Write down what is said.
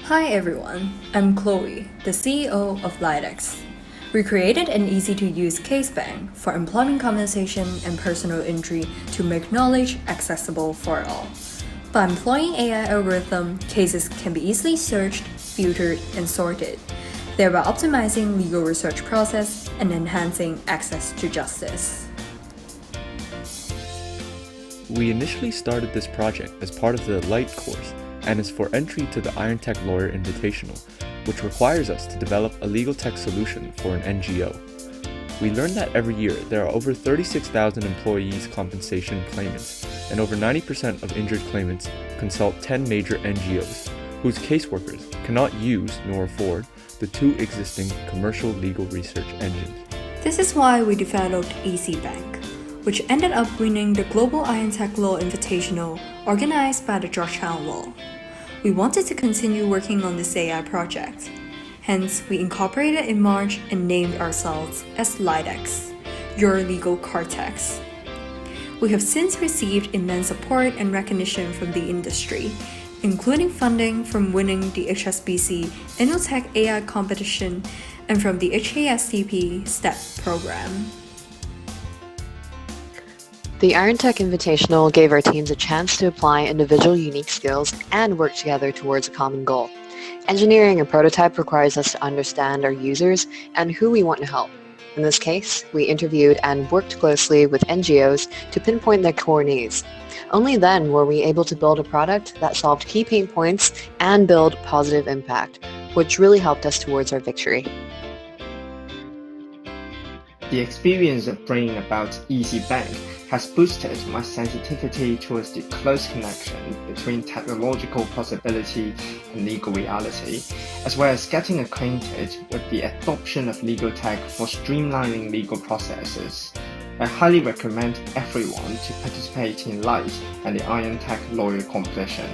Hi everyone, I'm Chloe, the CEO of LITE. We created an easy-to-use case bank for employment compensation and personal injury to make knowledge accessible for all. By employing AI algorithm, cases can be easily searched, filtered, and sorted, thereby optimizing legal research process and enhancing access to justice. We initially started this project as part of the LITE course and is for entry to the Tech Lawyer Invitational, which requires us to develop a legal tech solution for an NGO. We learned that every year there are over 36,000 employees compensation claimants, and over 90% of injured claimants consult 10 major NGOs, whose caseworkers cannot use nor afford the two existing commercial legal research engines. This is why we developed EasyBank, which ended up winning the Global Tech Law Invitational organized by the Georgetown Law. We wanted to continue working on this AI project. Hence, we incorporated in March and named ourselves as LITE, your legal cortex. We have since received immense support and recognition from the industry, including funding from winning the HSBC InnoTech AI competition and from the HASCP STEP program. The Tech Invitational gave our teams a chance to apply individual unique skills and work together towards a common goal. Engineering a prototype requires us to understand our users and who we want to help. In this case, we interviewed and worked closely with NGOs to pinpoint their core needs. Only then were we able to build a product that solved key pain points and build positive impact, which really helped us towards our victory. The experience of bringing about EasyBank has boosted my sensitivity towards the close connection between technological possibility and legal reality, as well as getting acquainted with the adoption of legal tech for streamlining legal processes. I highly recommend everyone to participate in LITE and the Tech Lawyer competition.